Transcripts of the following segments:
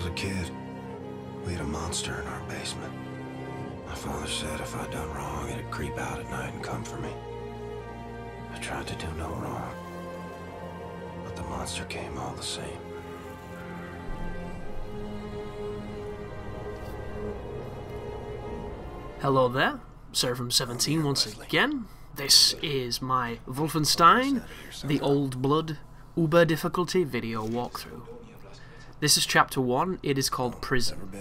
was a kid, we had a monster in our basement. My father said if I'd done wrong, it'd creep out at night and come for me. I tried to do no wrong, but the monster came all the same. Hello there, Seraphim17 once again. This is my Wolfenstein, the Old Blood, Uber difficulty video walkthrough. This is chapter 1, it is called Prison.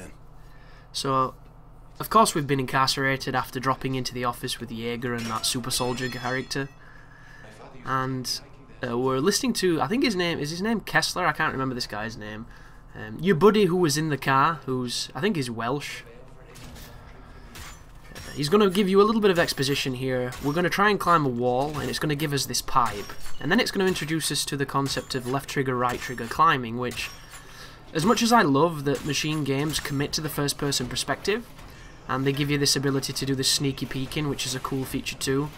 So, of course we've been incarcerated after dropping into the office with Jaeger and that super soldier character. And we're listening to, I think his name Kessler? I can't remember this guy's name. Your buddy who was in the car, who's, I think he's Welsh. He's going to give you a little bit of exposition here. We're going to try and climb a wall, and it's going to give us this pipe. And then it's going to introduce us to the concept of left trigger, right trigger climbing, which, as much as I love that machine games commit to the first person perspective, and they give you this ability to do the sneaky peeking, which is a cool feature too,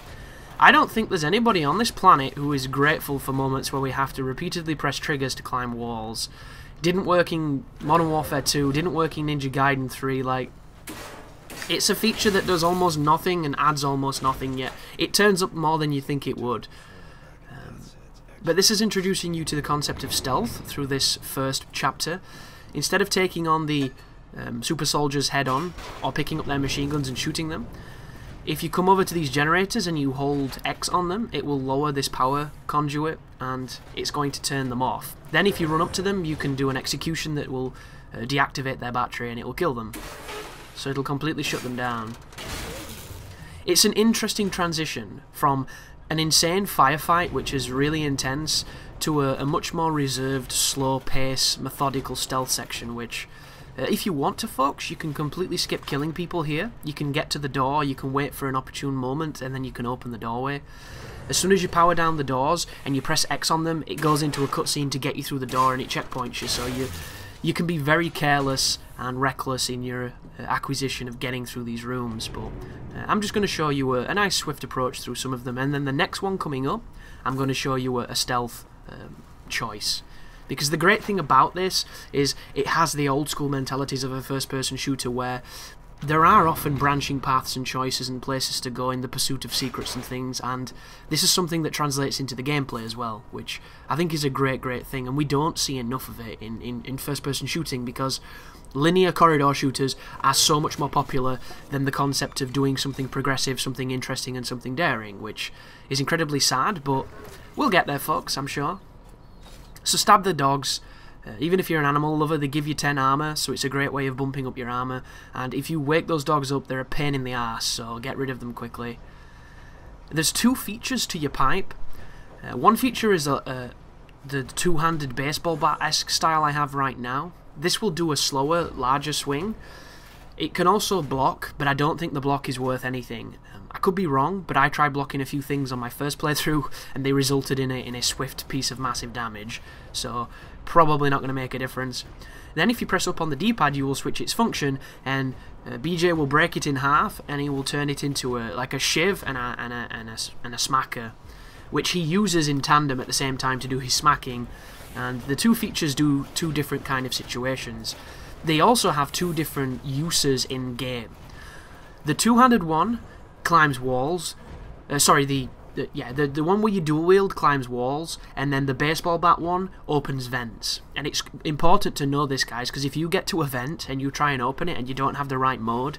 I don't think there's anybody on this planet who is grateful for moments where we have to repeatedly press triggers to climb walls. Didn't work in Modern Warfare 2, didn't work in Ninja Gaiden 3, like... It's a feature that does almost nothing and adds almost nothing, yet it turns up more than you think it would. But this is introducing you to the concept of stealth through this first chapter. Instead of taking on the super soldiers head on, or picking up their machine guns and shooting them, if you come over to these generators and you hold X on them, it will lower this power conduit and it's going to turn them off. Then if you run up to them, you can do an execution that will deactivate their battery and it will kill them. So it'll completely shut them down. It's an interesting transition from an insane firefight, which is really intense, to a much more reserved, slow pace, methodical stealth section, which, if you want to, folks, you can completely skip killing people here. You can get to the door, you can wait for an opportune moment, and then you can open the doorway. As soon as you power down the doors and you press X on them, it goes into a cutscene to get you through the door and it checkpoints you, so you can be very careless and reckless in your acquisition of getting through these rooms, but I'm just going to show you a nice swift approach through some of them, and then the next one coming up I'm going to show you a stealth choice. Because the great thing about this is it has the old school mentalities of a first person shooter where there are often branching paths and choices and places to go in the pursuit of secrets and things, and this is something that translates into the gameplay as well, which I think is a great thing, and we don't see enough of it in first-person shooting because linear corridor shooters are so much more popular than the concept of doing something progressive, something interesting, and something daring, which is incredibly sad, but we'll get there, folks, I'm sure. So stab the dogs. Even if you're an animal lover, they give you 10 armor, so it's a great way of bumping up your armor. And if you wake those dogs up, they're a pain in the ass, so get rid of them quickly. There's two features to your pipe. One feature is the two-handed baseball bat-esque style I have right now. This will do a slower, larger swing. It can also block, but I don't think the block is worth anything. I could be wrong, but I tried blocking a few things on my first playthrough, and they resulted in a swift piece of massive damage. So, probably not going to make a difference. Then if you press up on the D-pad, you will switch its function, and BJ will break it in half, and he will turn it into like a shiv and a smacker, which he uses in tandem at the same time to do his smacking. And the two features do two different kind of situations. They also have two different uses in game. The two-handed one climbs walls. The one where you dual wield climbs walls, and then the baseball bat one opens vents. And it's important to know this, guys, because if you get to a vent and you try and open it and you don't have the right mode,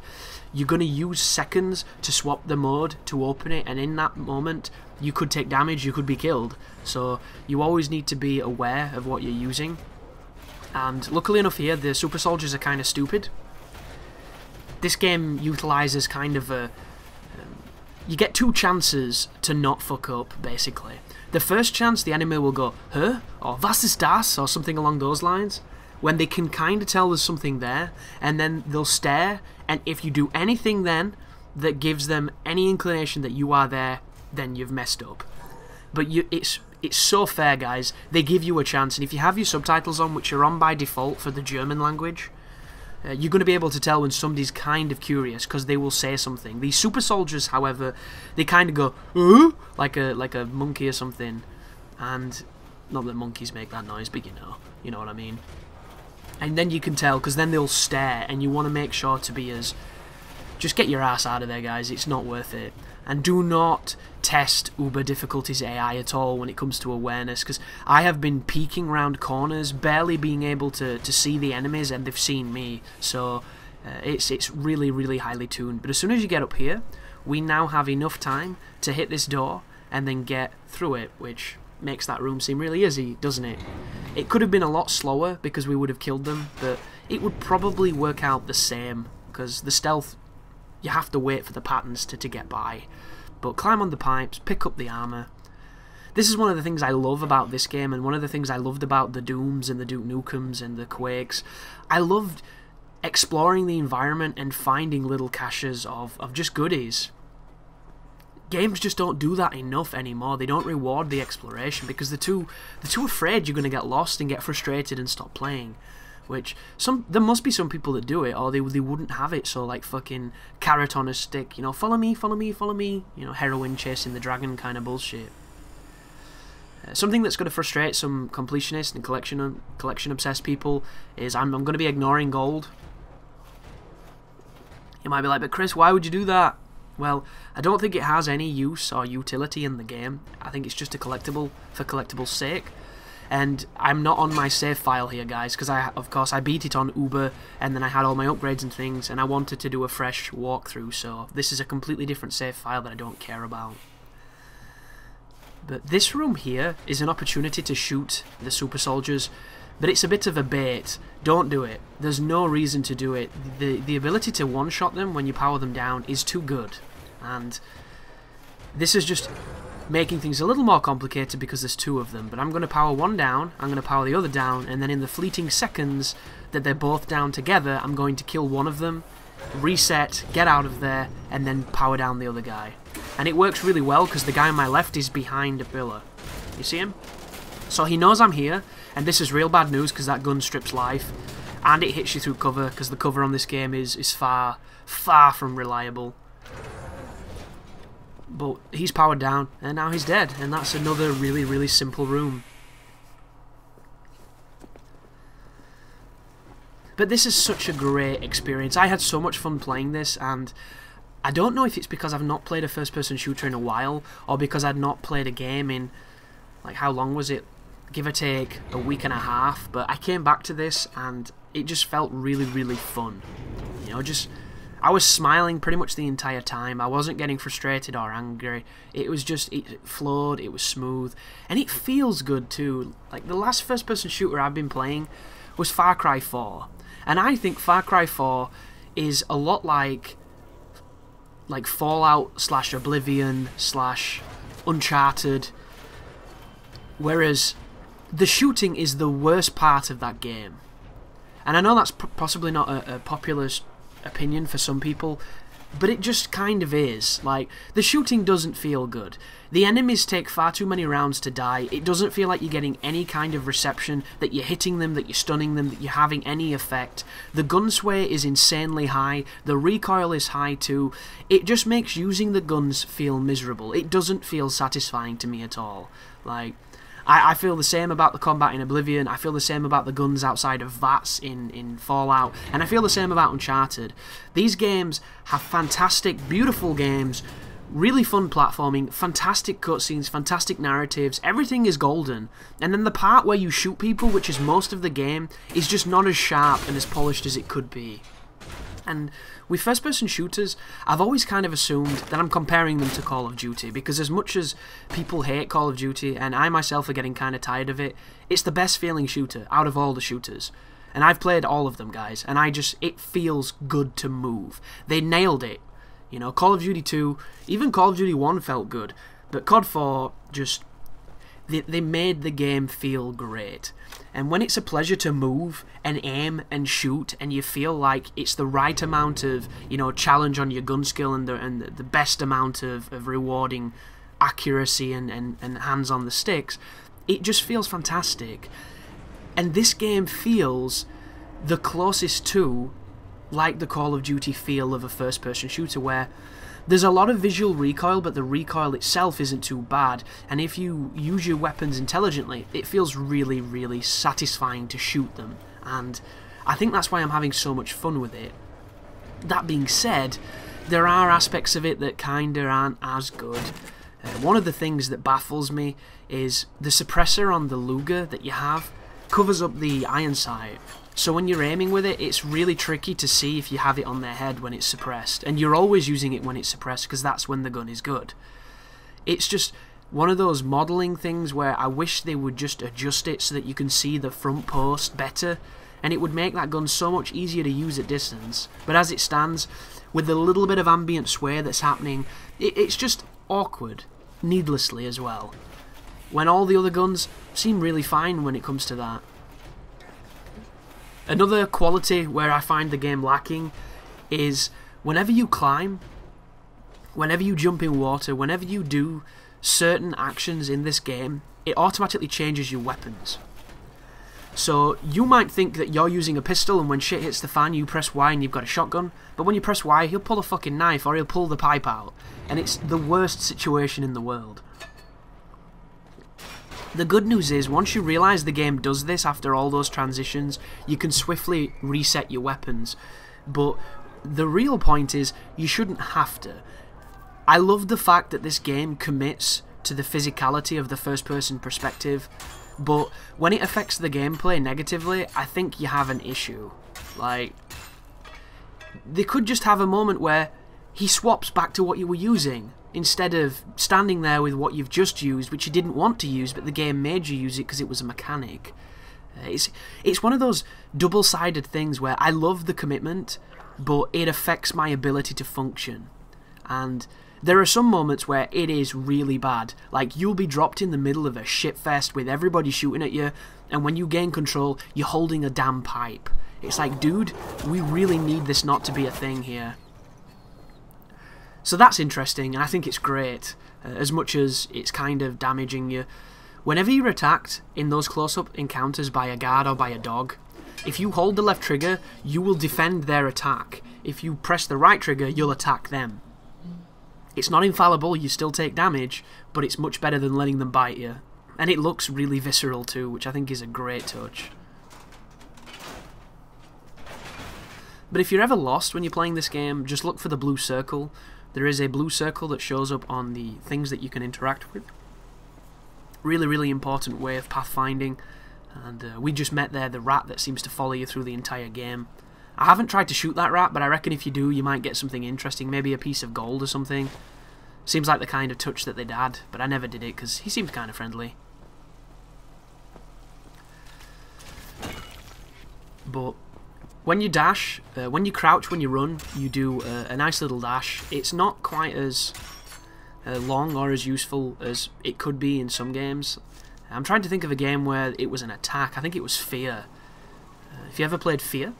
you're going to use seconds to swap the mode to open it, and in that moment you could take damage, you could be killed. So you always need to be aware of what you're using. And luckily enough here, the super soldiers are kind of stupid. This game utilises kind of a... you get two chances to not fuck up, basically. The first chance, the enemy will go, huh? Or was ist das? Or something along those lines. When they can kind of tell there's something there, and then they'll stare, and if you do anything then that gives them any inclination that you are there, then you've messed up. But it's so fair, guys. They give you a chance, and if you have your subtitles on, which are on by default for the German language, you're going to be able to tell when somebody's kind of curious, because they will say something. These super soldiers, however, they kind of go, like a monkey or something. And not that monkeys make that noise, but you know what I mean. And then you can tell, because then they'll stare, and you want to make sure to be as... Just get your ass out of there, guys. It's not worth it. And do not test Uber Difficulty's AI at all when it comes to awareness, because I have been peeking round corners, barely being able to see the enemies, and they've seen me. So it's really, really highly tuned. But as soon as you get up here, we now have enough time to hit this door and then get through it, which makes that room seem really easy, doesn't it? It could have been a lot slower because we would have killed them, but it would probably work out the same, because the stealth, you have to wait for the patterns to get by. But climb on the pipes, pick up the armor. This is one of the things I love about this game, and one of the things I loved about the Dooms and the Duke Nukems and the Quakes. I loved exploring the environment and finding little caches of just goodies. Games just don't do that enough anymore. They don't reward the exploration because they're too afraid you're going to get lost and get frustrated and stop playing. Which, there must be some people that do it, or they wouldn't have it. So like fucking carrot on a stick, you know, follow me, follow me, follow me, you know, heroin chasing the dragon kind of bullshit. Something that's going to frustrate some completionists and collection obsessed people is I'm going to be ignoring gold. You might be like, but Chris, why would you do that? Well, I don't think it has any use or utility in the game. I think it's just a collectible for collectible's sake. And I'm not on my save file here, guys, because of course I beat it on Uber, and then I had all my upgrades and things, and I wanted to do a fresh walkthrough, so this is a completely different save file that I don't care about. But this room here is an opportunity to shoot the super soldiers, but it's a bit of a bait. Don't do it. There's no reason to do it. The ability to one-shot them when you power them down is too good, and this is just making things a little more complicated because there's two of them. But I'm going to power one down, I'm going to power the other down, and then in the fleeting seconds that they're both down together, I'm going to kill one of them, reset, get out of there, and then power down the other guy. And it works really well because the guy on my left is behind a pillar. You see him? So he knows I'm here, and this is real bad news because that gun strips life, and it hits you through cover because the cover on this game is far, far from reliable. But he's powered down, and now he's dead, and that's another really, really simple room. But this is such a great experience. I had so much fun playing this, and I don't know if it's because I've not played a first-person shooter in a while, or because I'd not played a game in, like, how long was it? Give or take a week and a half, but I came back to this, and it just felt really, really fun. You know, I was smiling pretty much the entire time. I wasn't getting frustrated or angry. It was just, it flowed, it was smooth, and it feels good too. Like, the last first-person shooter I've been playing was Far Cry 4, and I think Far Cry 4 is a lot like Fallout / Oblivion / Uncharted, whereas the shooting is the worst part of that game. And I know that's possibly not a popular opinion for some people, but it just kind of is. Like, the shooting doesn't feel good. The enemies take far too many rounds to die. It doesn't feel like you're getting any kind of reception, that you're hitting them, that you're stunning them, that you're having any effect. The gun sway is insanely high. The recoil is high too. It just makes using the guns feel miserable. It doesn't feel satisfying to me at all. Like, I feel the same about the combat in Oblivion, I feel the same about the guns outside of VATS in Fallout, and I feel the same about Uncharted. These games have fantastic, beautiful games, really fun platforming, fantastic cutscenes, fantastic narratives, everything is golden. And then the part where you shoot people, which is most of the game, is just not as sharp and as polished as it could be. And with first-person shooters, I've always kind of assumed that I'm comparing them to Call of Duty, because as much as people hate Call of Duty, and I myself are getting kind of tired of it, it's the best feeling shooter out of all the shooters. And I've played all of them, guys, and it feels good to move. They nailed it. You know, Call of Duty 2, even Call of Duty 1 felt good, but COD 4 just... They made the game feel great. And when it's a pleasure to move and aim and shoot, and you feel like it's the right amount of, you know, challenge on your gun skill and the best amount of rewarding accuracy and hands on the sticks, it just feels fantastic. And this game feels the closest to like the Call of Duty feel of a first-person shooter, where there's a lot of visual recoil, but the recoil itself isn't too bad, and if you use your weapons intelligently, it feels really, really satisfying to shoot them. And I think that's why I'm having so much fun with it. That being said, there are aspects of it that kinda aren't as good. One of the things that baffles me is the suppressor on the Luger that you have covers up the iron sight. So when you're aiming with it, it's really tricky to see if you have it on their head when it's suppressed. And you're always using it when it's suppressed because that's when the gun is good. It's just one of those modelling things where I wish they would just adjust it so that you can see the front post better. And it would make that gun so much easier to use at distance. But as it stands, with the little bit of ambient sway that's happening, it's just awkward. Needlessly as well, when all the other guns seem really fine when it comes to that. Another quality where I find the game lacking is whenever you climb, whenever you jump in water, whenever you do certain actions in this game, it automatically changes your weapons. So you might think that you're using a pistol and when shit hits the fan you press Y and you've got a shotgun, but when you press Y he'll pull a fucking knife or he'll pull the pipe out, and it's the worst situation in the world. The good news is once you realise the game does this after all those transitions, you can swiftly reset your weapons, but the real point is you shouldn't have to. I love the fact that this game commits to the physicality of the first person perspective, but when it affects the gameplay negatively, I think you have an issue. Like, they could just have a moment where he swaps back to what you were using, instead of standing there with what you've just used, which you didn't want to use, but the game made you use it because it was a mechanic. It's one of those double-sided things where I love the commitment, but it affects my ability to function. And there are some moments where it is really bad. Like, you'll be dropped in the middle of a shitfest with everybody shooting at you, and when you gain control, you're holding a damn pipe. It's like, dude, we really need this not to be a thing here. So that's interesting, and I think it's great, as much as it's kind of damaging you. Whenever you're attacked in those close-up encounters by a guard or by a dog, if you hold the left trigger, you will defend their attack. If you press the right trigger, you'll attack them. It's not infallible, you still take damage, but it's much better than letting them bite you. And it looks really visceral too, which I think is a great touch. But if you're ever lost when you're playing this game, just look for the blue circle. There is a blue circle that shows up on the things that you can interact with. Really, really important way of pathfinding. And we just met there the rat that seems to follow you through the entire game. I haven't tried to shoot that rat, but I reckon if you do, you might get something interesting. Maybe a piece of gold or something. Seems like the kind of touch that they'd had, but I never did it because he seemed kind of friendly. But when you dash, when you crouch, when you run, you do a nice little dash. It's not quite as long or as useful as it could be in some games. I'm trying to think of a game where it was an attack. I think it was Fear. If you ever played Fear,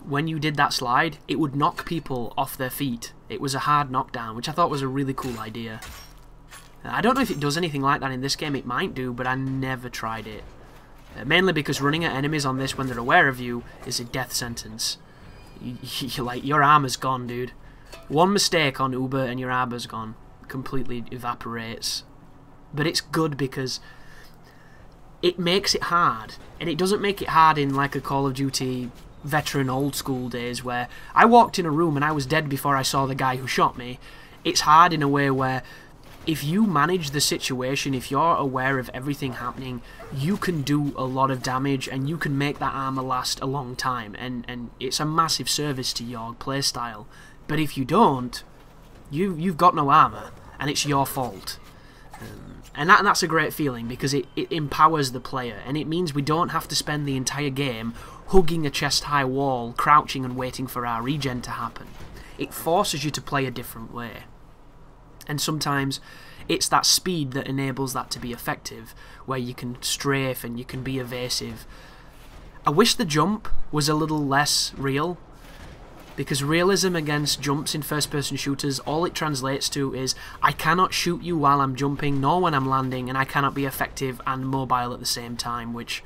when you did that slide, it would knock people off their feet. It was a hard knockdown, which I thought was a really cool idea. I don't know if it does anything like that in this game. It might do, but I never tried it. Mainly because running at enemies on this when they're aware of you is a death sentence. Like, your armor's gone, dude. One mistake on Uber and your armor's gone. Completely evaporates. But it's good because it makes it hard. And it doesn't make it hard in like a Call of Duty veteran old school days where I walked in a room and I was dead before I saw the guy who shot me. It's hard in a way where if you manage the situation, if you're aware of everything happening, you can do a lot of damage and you can make that armor last a long time, and it's a massive service to your playstyle. But if you don't, you've got no armor and it's your fault. And that's a great feeling because it empowers the player, and it means we don't have to spend the entire game hugging a chest-high wall, crouching and waiting for our regen to happen. It forces you to play a different way. And sometimes it's that speed that enables that to be effective, where you can strafe and you can be evasive. I wish the jump was a little less real, because realism against jumps in first-person shooters, all it translates to is I cannot shoot you while I'm jumping, nor when I'm landing, and I cannot be effective and mobile at the same time, which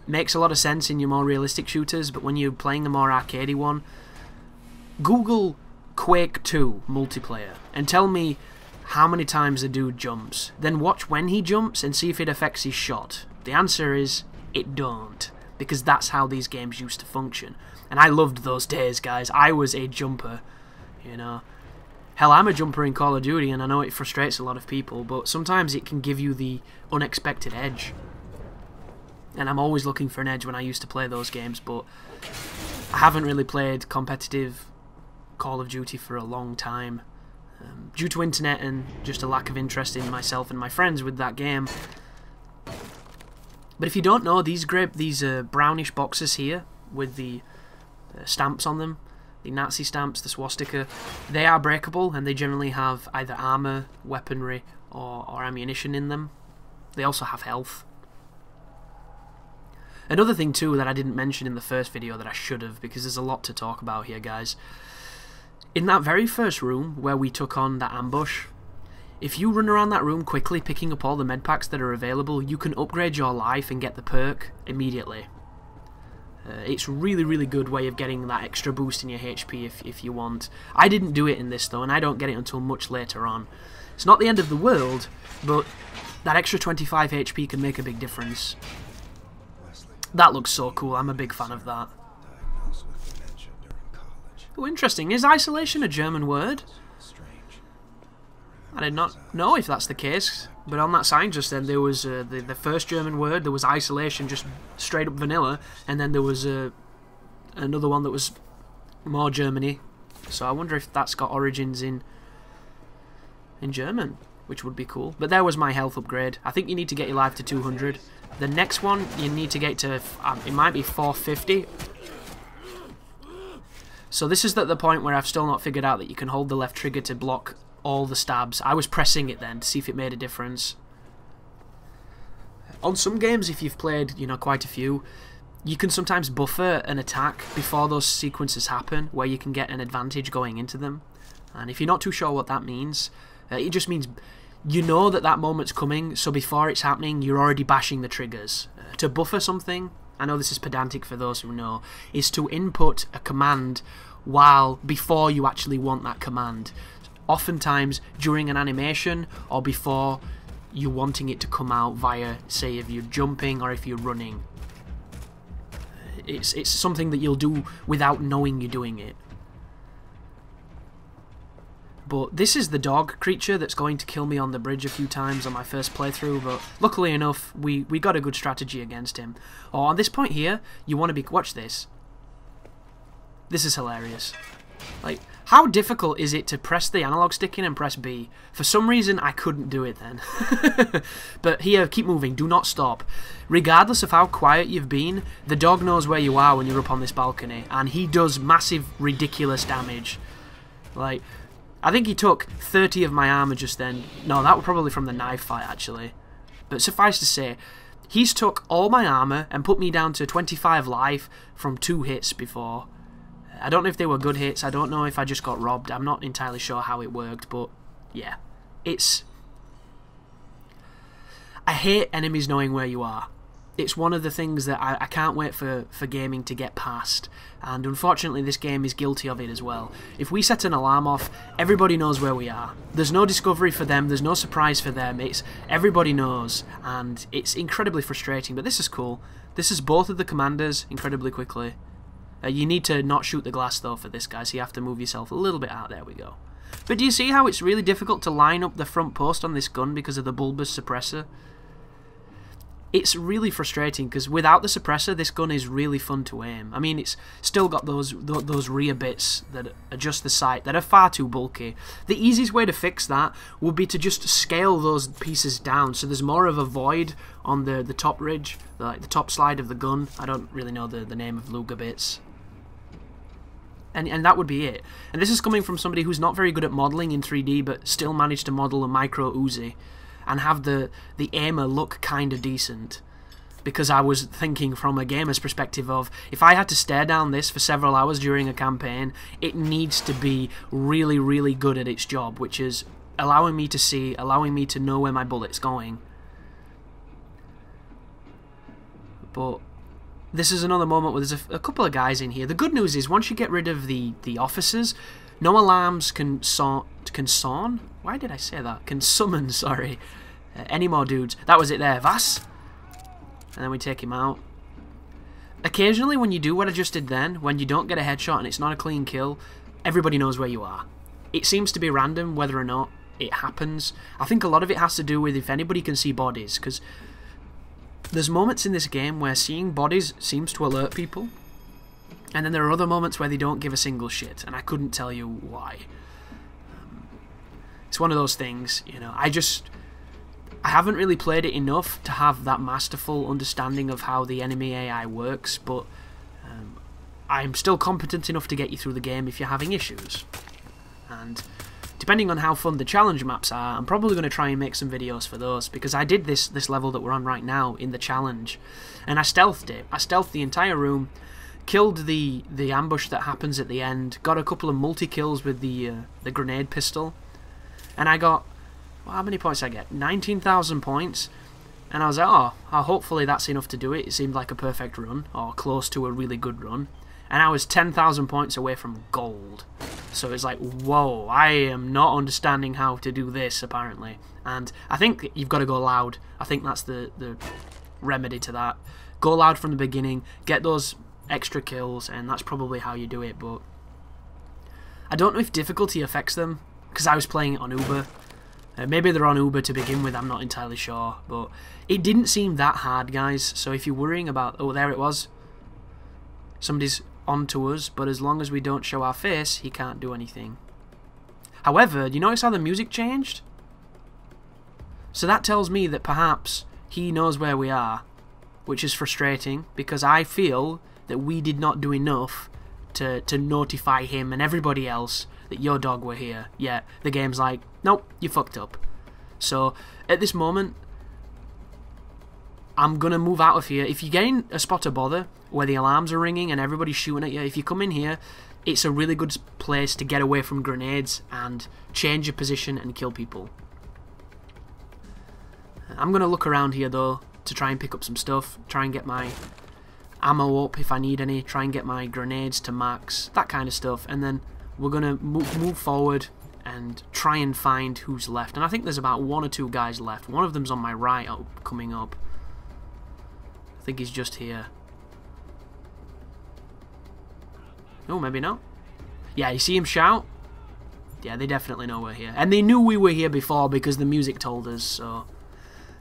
makes a lot of sense in your more realistic shooters, but when you're playing a more arcadey one, Google Quake 2 multiplayer and tell me how many times a dude jumps. Then watch when he jumps and see if it affects his shot. The answer is, it don't. because that's how these games used to function. And I loved those days, guys. I was a jumper, you know. Hell, I'm a jumper in Call of Duty, and I know it frustrates a lot of people, but sometimes it can give you the unexpected edge. And I'm always looking for an edge when I used to play those games, but I haven't really played competitive Call of Duty for a long time. Due to internet and just a lack of interest in myself and my friends with that game. But if you don't know, these brownish boxes here with the stamps on them, the Nazi stamps, the swastika, they are breakable, and they generally have either armor, weaponry, or ammunition in them. They also have health. Another thing too that I didn't mention in the first video that I should have, because there's a lot to talk about here, guys. In that very first room where we took on that ambush, if you run around that room quickly picking up all the med packs that are available, you can upgrade your life and get the perk immediately. It's really, really good way of getting that extra boost in your HP if you want. I didn't do it in this though, and I don't get it until much later on. It's not the end of the world, but that extra 25 HP can make a big difference. That looks so cool. I'm a big fan of that. Oh, interesting. Is isolation a German word? I did not know if that's the case, but on that sign just then there was the first German word, there was isolation, just straight up vanilla, and then there was another one that was more Germany. So I wonder if that's got origins in German, which would be cool. But there was my health upgrade. I think you need to get your life to 200. The next one you need to get to, it might be 450. So this is at the point where I've still not figured out that you can hold the left trigger to block all the stabs. I was pressing it then to see if it made a difference. On some games, if you've played, you know, quite a few, you can sometimes buffer an attack before those sequences happen, where you can get an advantage going into them. And if you're not too sure what that means, it just means you know that that moment's coming, so before it's happening, you're already bashing the triggers. To buffer something, I know this is pedantic for those who know, is to input a command before you actually want that command. Oftentimes during an animation or before you're wanting it to come out via, say, if you're jumping or if you're running. It's something that you'll do without knowing you're doing it. But this is the dog creature that's going to kill me on the bridge a few times on my first playthrough, but luckily enough, we got a good strategy against him. Oh, on this point here, you want to be... Watch this. This is hilarious. Like, how difficult is it to press the analog stick in and press B? For some reason, I couldn't do it then. But here, keep moving. Do not stop. Regardless of how quiet you've been, the dog knows where you are when you're up on this balcony, and he does massive, ridiculous damage. Like... I think he took 30 of my armor just then. No, that was probably from the knife fight, actually. But suffice to say, he's took all my armor and put me down to 25 life from 2 hits before. I don't know if they were good hits. I don't know if I just got robbed. I'm not entirely sure how it worked, but yeah. I hate enemies knowing where you are. It's one of the things that I can't wait for gaming to get past, and unfortunately this game is guilty of it as well. If we set an alarm off, everybody knows where we are. There's no discovery for them, there's no surprise for them, it's everybody knows, and it's incredibly frustrating, but this is cool. This is both of the commanders incredibly quickly. You need to not shoot the glass though for this guy, so you have to move yourself a little bit out. There we go. But do you see how it's really difficult to line up the front post on this gun because of the bulbous suppressor? It's really frustrating because without the suppressor, this gun is really fun to aim. I mean, it's still got those rear bits that adjust the sight that are far too bulky. The easiest way to fix that would be to just scale those pieces down so there's more of a void on the top ridge, like the top slide of the gun. I don't really know the name of Luger bits. And that would be it. And this is coming from somebody who's not very good at modelling in 3D but still managed to model a micro Uzi and have the aimer look kind of decent, because I was thinking from a gamer's perspective of, if I had to stare down this for several hours during a campaign, it needs to be really, really good at its job, which is allowing me to see, allowing me to know where my bullet's going. But this is another moment where there's a couple of guys in here. The good news is, once you get rid of the officers, no alarms can summon, sorry, any more dudes. That was it there, was. And then we take him out. occasionally when you do what I just did then, when you don't get a headshot and it's not a clean kill, everybody knows where you are. It seems to be random whether or not it happens. I think a lot of it has to do with if anybody can see bodies, because there's moments in this game where seeing bodies seems to alert people, and then there are other moments where they don't give a single shit, and I couldn't tell you why. It's one of those things, you know, I haven't really played it enough to have that masterful understanding of how the enemy AI works, but I'm still competent enough to get you through the game if you're having issues. And depending on how fun the challenge maps are, I'm probably going to try and make some videos for those, because I did this level that we're on right now in the challenge, and I stealthed it. I stealthed the entire room, killed the ambush that happens at the end, got a couple of multi-kills with the grenade pistol, and I got, well, how many points did I get? 19,000 points, and I was like, oh, hopefully that's enough to do it. It seemed like a perfect run, or close to a really good run, and I was 10,000 points away from gold. So it's like, whoa, I am not understanding how to do this, apparently. And I think you've got to go loud. I think that's the remedy to that. Go loud from the beginning, get those extra kills, and that's probably how you do it. But I don't know if difficulty affects them, because I was playing it on Uber. Maybe they're on Uber to begin with, I'm not entirely sure. But it didn't seem that hard, guys. So if you're worrying about... Oh, there it was. Somebody's on to us, but as long as we don't show our face, he can't do anything. However, do you notice how the music changed? So that tells me that perhaps he knows where we are, which is frustrating, because I feel that we did not do enough to notify him and everybody else that your dog were here. Yet the game's like, nope, you fucked up. So at this moment, I'm going to move out of here. If you're getting a spot of bother where the alarms are ringing and everybody's shooting at you, if you come in here, it's a really good place to get away from grenades and change your position and kill people. I'm going to look around here though to try and pick up some stuff, try and get my ammo up if I need any, try and get my grenades to max, that kind of stuff, and then we're going to move forward and try and find who's left. And I think there's about 1 or 2 guys left. One of them's on my right coming up. I think he's just here. Oh, maybe not. Yeah, you see him shout? Yeah, they definitely know we're here. And they knew we were here before because the music told us, so...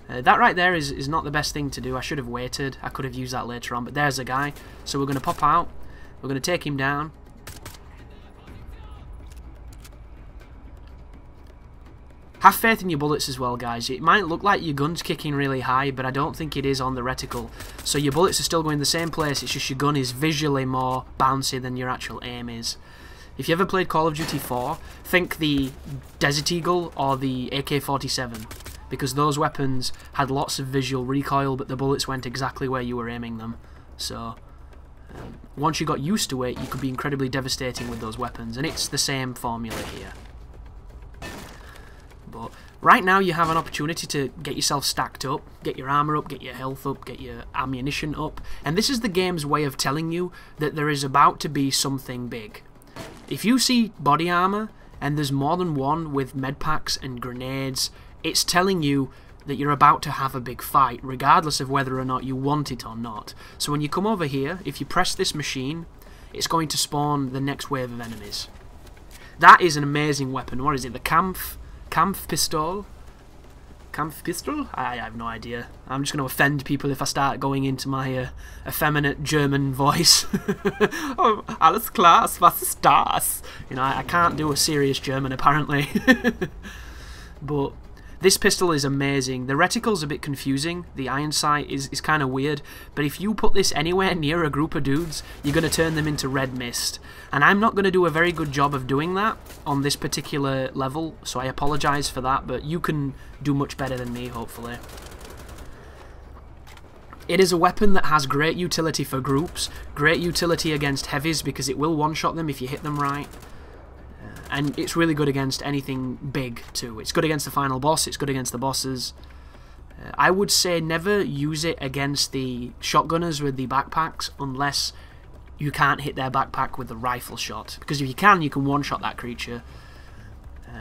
that right there is not the best thing to do. I should have waited. I could have used that later on, but there's a guy. So we're going to pop out. We're going to take him down. Have faith in your bullets as well, guys. It might look like your gun's kicking really high, but I don't think it is on the reticle. So your bullets are still going the same place, it's just your gun is visually more bouncy than your actual aim is. If you ever played Call of Duty 4, think the Desert Eagle or the AK-47, because those weapons had lots of visual recoil, but the bullets went exactly where you were aiming them. So once you got used to it, you could be incredibly devastating with those weapons, and it's the same formula here. But right now you have an opportunity to get yourself stacked up, get your armor up, get your health up, get your ammunition up, and this is the game's way of telling you that there is about to be something big. If you see body armor and there's more than one with medpacks and grenades, it's telling you that you're about to have a big fight, regardless of whether or not you want it or not. So when you come over here, if you press this machine, it's going to spawn the next wave of enemies. That is an amazing weapon. What is it? The Kampfpistol? Kampfpistol? I have no idea. I'm just going to offend people if I start going into my effeminate German voice. Oh, alles klar, was ist das? You know, I can't do a serious German apparently. But this pistol is amazing. The reticle's a bit confusing. The iron sight is kind of weird. But if you put this anywhere near a group of dudes, you're going to turn them into red mist. And I'm not going to do a very good job of doing that on this particular level, so I apologise for that, but you can do much better than me, hopefully. It is a weapon that has great utility for groups, great utility against heavies because it will one-shot them if you hit them right. And it's really good against anything big too. It's good against the final boss, it's good against the bosses. I would say never use it against the shotgunners with the backpacks unless you can't hit their backpack with the rifle shot. Because if you can one-shot that creature.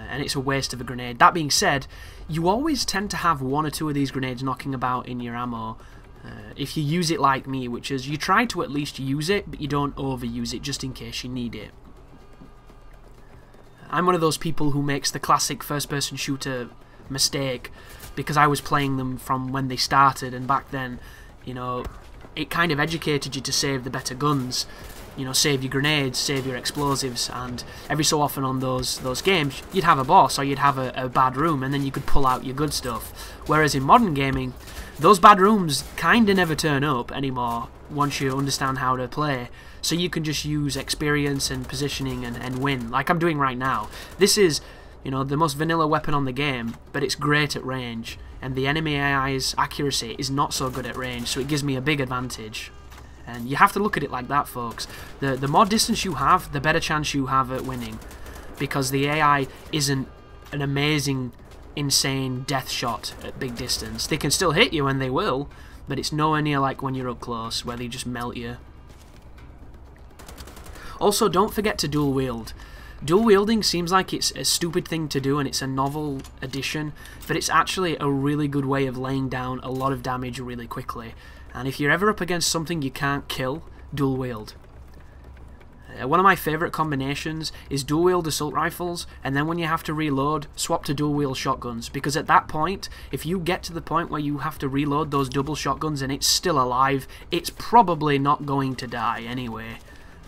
And it's a waste of a grenade. That being said, you always tend to have 1 or 2 of these grenades knocking about in your ammo. if you use it like me, which is you try to at least use it, but you don't overuse it just in case you need it. I'm one of those people who makes the classic first-person shooter mistake because I was playing them from when they started, and back then, you know, it kind of educated you to save the better guns, you know, save your grenades, save your explosives, and every so often on those games, you'd have a boss or you'd have a bad room, and then you could pull out your good stuff. Whereas in modern gaming, those bad rooms kind of never turn up anymore once you understand how to play. So you can just use experience and positioning and win, like I'm doing right now. This is, you know, the most vanilla weapon on the game, but it's great at range, and the enemy AI's accuracy is not so good at range, so it gives me a big advantage. And you have to look at it like that, folks. The more distance you have, the better chance you have at winning, because the AI isn't an amazing, insane death shot at big distance. They can still hit you, and they will, but it's nowhere near like when you're up close, where they just melt you. Also, don't forget to dual wield. Dual wielding seems like it's a stupid thing to do and it's a novel addition, but it's actually a really good way of laying down a lot of damage really quickly. And if you're ever up against something you can't kill, dual wield. One of my favourite combinations is dual wield assault rifles, and then when you have to reload, swap to dual wield shotguns, because at that point, if you get to the point where you have to reload those double shotguns and it's still alive, it's probably not going to die anyway.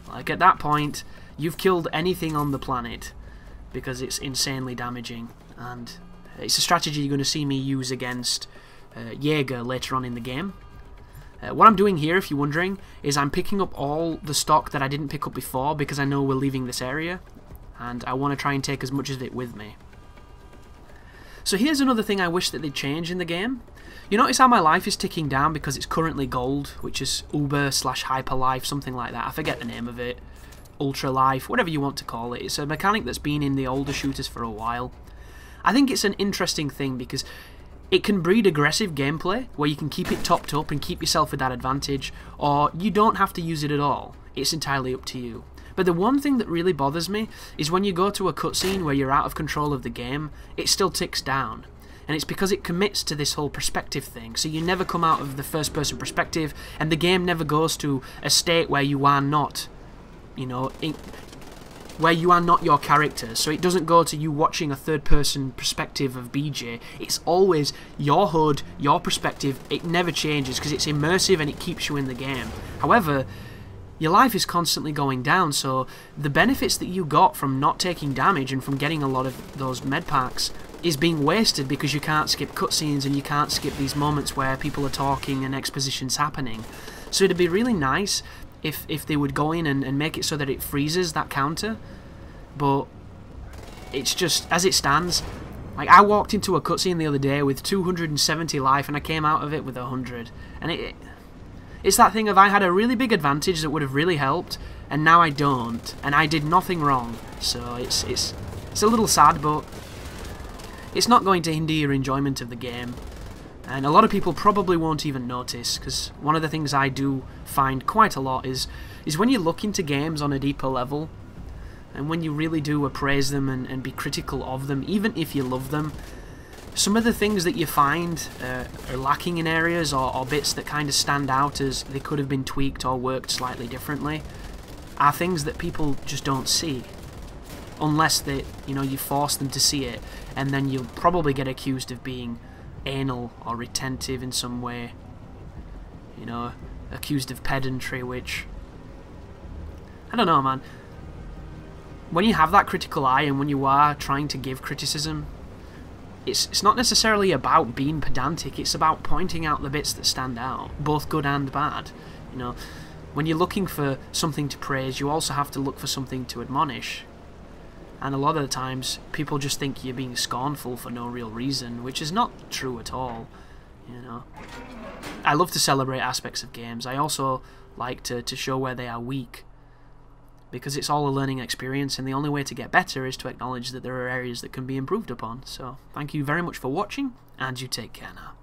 Like, at that point, you've killed anything on the planet, because it's insanely damaging, and it's a strategy you're going to see me use against Jaeger later on in the game. What I'm doing here, if you're wondering, is I'm picking up all the stock that I didn't pick up before, because I know we're leaving this area, and I want to try and take as much of it with me. So here's another thing I wish that they'd change in the game. You notice how my life is ticking down because it's currently gold, which is Uber/Hyper Life, something like that. I forget the name of it. Ultra Life, whatever you want to call it. It's a mechanic that's been in the older shooters for a while. I think it's an interesting thing because it can breed aggressive gameplay where you can keep it topped up and keep yourself with that advantage, or you don't have to use it at all. It's entirely up to you. But the one thing that really bothers me is when you go to a cutscene where you're out of control of the game, it still ticks down. And it's because it commits to this whole perspective thing, so you never come out of the first person perspective, and the game never goes to a state where you are not, you know, where you are not your character. So it doesn't go to you watching a third person perspective of BJ. It's always your HUD, your perspective. It never changes because it's immersive and it keeps you in the game. However, your life is constantly going down, so the benefits that you got from not taking damage and from getting a lot of those med packs is being wasted because you can't skip cutscenes and you can't skip these moments where people are talking and exposition's happening. So it'd be really nice if they would go in and make it so that it freezes that counter, but it's just, as it stands, like I walked into a cutscene the other day with 270 life and I came out of it with 100, and it's that thing of I had a really big advantage that would have really helped, and now I don't, and I did nothing wrong, so it's a little sad, but it's not going to hinder your enjoyment of the game. And a lot of people probably won't even notice, because one of the things I do find quite a lot is when you look into games on a deeper level, and when you really do appraise them and be critical of them, even if you love them, some of the things that you find are lacking in areas, or bits that kind of stand out as they could have been tweaked or worked slightly differently, are things that people just don't see. Unless they, you know, you force them to see it, and then you'll probably get accused of being anal or retentive in some way, you know, accused of pedantry, which, I don't know, man. When you have that critical eye and when you are trying to give criticism, it's not necessarily about being pedantic, it's about pointing out the bits that stand out, both good and bad. You know, when you're looking for something to praise, you also have to look for something to admonish. And a lot of the times, people just think you're being scornful for no real reason, which is not true at all, you know. I love to celebrate aspects of games. I also like to show where they are weak, because it's all a learning experience, and the only way to get better is to acknowledge that there are areas that can be improved upon. So, thank you very much for watching, and you take care now.